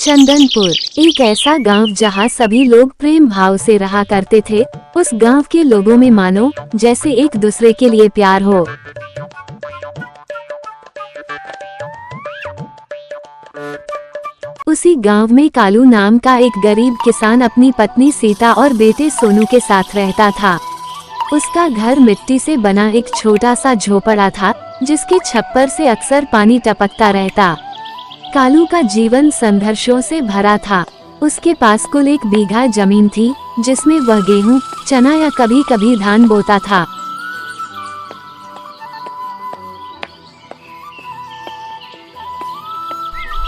चंदनपुर एक ऐसा गांव जहां सभी लोग प्रेम भाव से रहा करते थे। उस गांव के लोगों में मानो जैसे एक दूसरे के लिए प्यार हो। उसी गांव में कालू नाम का एक गरीब किसान अपनी पत्नी सीता और बेटे सोनू के साथ रहता था। उसका घर मिट्टी से बना एक छोटा सा झोपड़ा था, जिसके छप्पर से अक्सर पानी टपकता रहता। कालू का जीवन संघर्षों से भरा था। उसके पास कुल 1 बीघा जमीन थी, जिसमें वह गेहूं, चना या कभी कभी धान बोता था।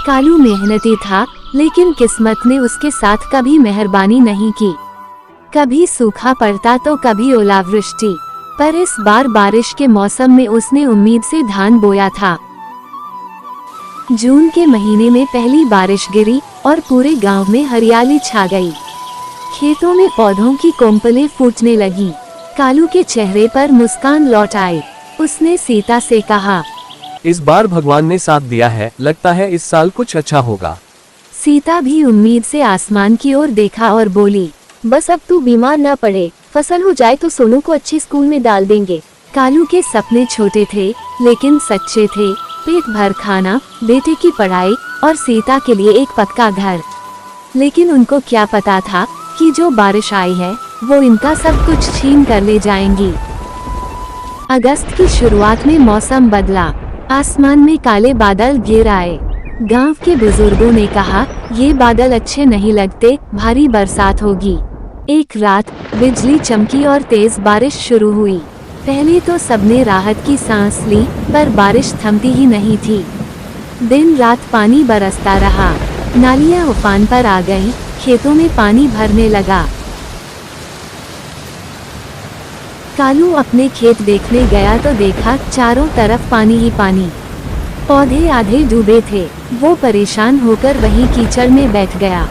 कालू मेहनती था, लेकिन किस्मत ने उसके साथ कभी मेहरबानी नहीं की। कभी सूखा पड़ता तो कभी ओलावृष्टि, पर इस बार बारिश के मौसम में उसने उम्मीद से धान बोया था। जून के महीने में पहली बारिश गिरी और पूरे गांव में हरियाली छा गई। खेतों में पौधों की कोंपलें फूटने लगी। कालू के चेहरे पर मुस्कान लौट आई। उसने सीता से कहा, इस बार भगवान ने साथ दिया है, लगता है इस साल कुछ अच्छा होगा। सीता भी उम्मीद से आसमान की ओर देखा और बोली, बस अब तू बीमार न पड़े, फसल हो जाए तो सोनू को अच्छे स्कूल में डाल देंगे। कालू के सपने छोटे थे लेकिन सच्चे थे। पेट भर खाना, बेटे की पढ़ाई और सीता के लिए एक पक्का घर। लेकिन उनको क्या पता था कि जो बारिश आई है वो इनका सब कुछ छीन कर ले जाएंगी। अगस्त की शुरुआत में मौसम बदला। आसमान में काले बादल घिर आए। गांव के बुजुर्गों ने कहा, ये बादल अच्छे नहीं लगते, भारी बरसात होगी। एक रात बिजली चमकी और तेज बारिश शुरू हुई। पहले तो सबने राहत की सांस ली, पर बारिश थमती ही नहीं थी। दिन रात पानी बरसता रहा। नालियां उफान पर आ गईं, खेतों में पानी भरने लगा। कालू अपने खेत देखने गया तो देखा चारों तरफ पानी ही पानी। पौधे आधे डूबे थे। वो परेशान होकर वहीं कीचड़ में बैठ गया।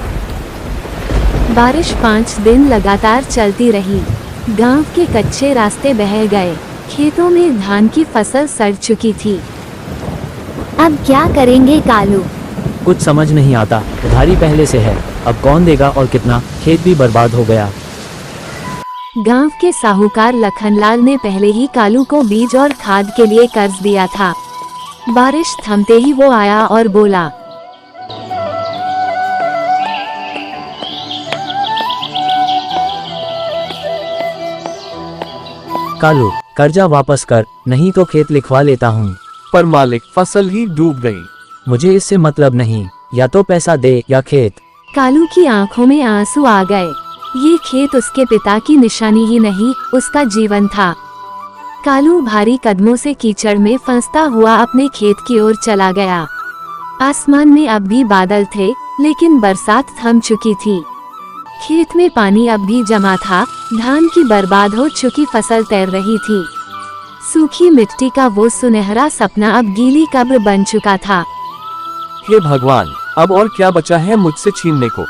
बारिश 5 दिन लगातार चलती रही। गांव के कच्चे रास्ते बह गए। खेतों में धान की फसल सड़ चुकी थी। अब क्या करेंगे कालू? कुछ समझ नहीं आता। उधारी पहले से है, अब कौन देगा और कितना? खेत भी बर्बाद हो गया। गांव के साहूकार लखनलाल ने पहले ही कालू को बीज और खाद के लिए कर्ज दिया था। बारिश थमते ही वो आया और बोला, कालू, कर्जा वापस कर, नहीं तो खेत लिखवा लेता हूँ। पर मालिक, फसल ही डूब गई। मुझे इससे मतलब नहीं, या तो पैसा दे या खेत। कालू की आंखों में आंसू आ गए। ये खेत उसके पिता की निशानी ही नहीं, उसका जीवन था। कालू भारी कदमों से कीचड़ में फंसता हुआ अपने खेत की ओर चला गया। आसमान में अब भी बादल थे, लेकिन बरसात थम चुकी थी। खेत में पानी अब भी जमा था। धान की बर्बाद हो चुकी फसल तैर रही थी। सूखी मिट्टी का वो सुनहरा सपना अब गीली कब्र बन चुका था। हे भगवान, अब और क्या बचा है मुझसे छीनने को?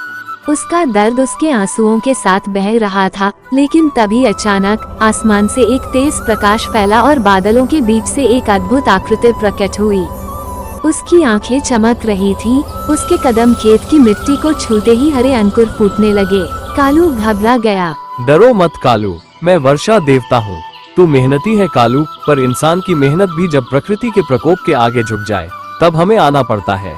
उसका दर्द उसके आंसुओं के साथ बह रहा था। लेकिन तभी अचानक आसमान से एक तेज प्रकाश फैला और बादलों के बीच से एक अद्भुत आकृति प्रकट हुई। उसकी आंखें चमक रही थीं। उसके कदम खेत की मिट्टी को छूते ही हरे अंकुर फूटने लगे। कालू घबरा गया। डरो मत कालू, मैं वर्षा देवता हूँ। तू मेहनती है कालू, पर इंसान की मेहनत भी जब प्रकृति के प्रकोप के आगे झुक जाए तब हमें आना पड़ता है।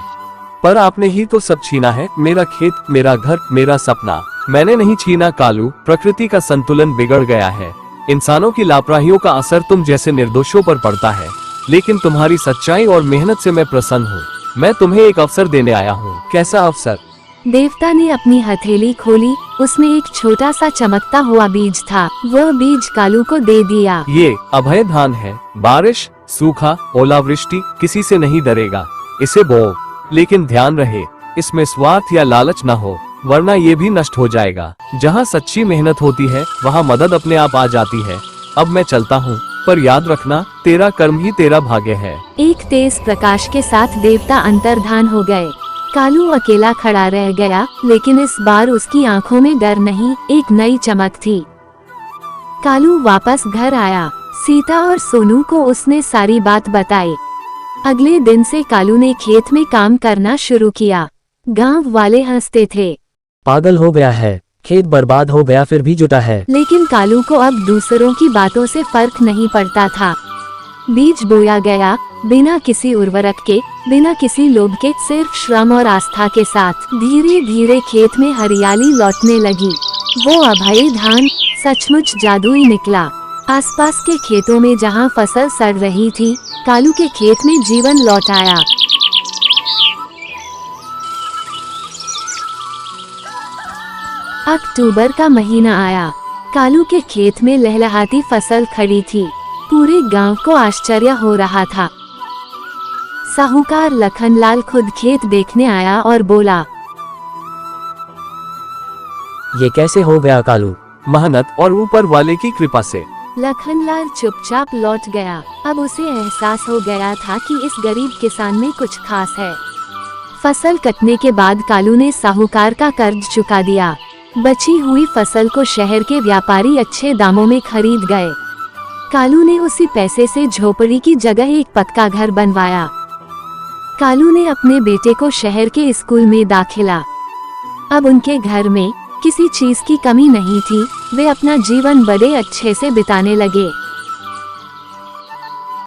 पर आपने ही तो सब छीना है, मेरा खेत, मेरा घर, मेरा सपना। मैंने नहीं छीना कालू, प्रकृति का संतुलन बिगड़ गया है। इंसानों की लापरवाहियों का असर तुम जैसे निर्दोषों पर पड़ता है। लेकिन तुम्हारी सच्चाई और मेहनत से मैं प्रसन्न हूँ। मैं तुम्हें एक अवसर देने आया हूँ। कैसा अवसर? देवता ने अपनी हथेली खोली। उसमें एक छोटा सा चमकता हुआ बीज था। वह बीज कालू को दे दिया। ये अभय धान है। बारिश, सूखा, ओलावृष्टि किसी से नहीं डरेगा। इसे बोओ, लेकिन ध्यान रहे इसमें स्वार्थ या लालच न हो, वरना ये भी नष्ट हो जाएगा। जहाँ सच्ची मेहनत होती है वहाँ मदद अपने आप आ जाती है। अब मैं चलता हूँ, पर याद रखना, तेरा कर्म ही तेरा भाग्य है। एक तेज प्रकाश के साथ देवता अंतर्धान हो गए। कालू अकेला खड़ा रह गया, लेकिन इस बार उसकी आंखों में डर नहीं, एक नई चमक थी। कालू वापस घर आया। सीता और सोनू को उसने सारी बात बताई। अगले दिन से कालू ने खेत में काम करना शुरू किया। गांव वाले हंसते थे, पागल हो गया है, खेत बर्बाद हो गया फिर भी जुटा है। लेकिन कालू को अब दूसरों की बातों से फर्क नहीं पड़ता था। बीज बोया गया, बिना किसी उर्वरक के, बिना किसी लोभ के, सिर्फ श्रम और आस्था के साथ। धीरे धीरे खेत में हरियाली लौटने लगी। वो अभय धान सचमुच जादुई निकला। आसपास के खेतों में जहां फसल सड़ रही थी, कालू के खेत में जीवन लौट आया। अक्टूबर का महीना आया। कालू के खेत में लहलहाती फसल खड़ी थी। पूरे गांव को आश्चर्य हो रहा था। साहूकार लखनलाल खुद खेत देखने आया और बोला, ये कैसे हो गया कालू? मेहनत और ऊपर वाले की कृपा से। लखनलाल चुपचाप लौट गया। अब उसे एहसास हो गया था कि इस गरीब किसान में कुछ खास है। फसल कटने के बाद कालू ने साहूकार का कर्ज चुका दिया। बची हुई फसल को शहर के व्यापारी अच्छे दामों में खरीद गए। कालू ने उसी पैसे से झोपड़ी की जगह एक पक्का घर बनवाया। कालू ने अपने बेटे को शहर के स्कूल में दाखिला। अब उनके घर में किसी चीज की कमी नहीं थी। वे अपना जीवन बड़े अच्छे से बिताने लगे।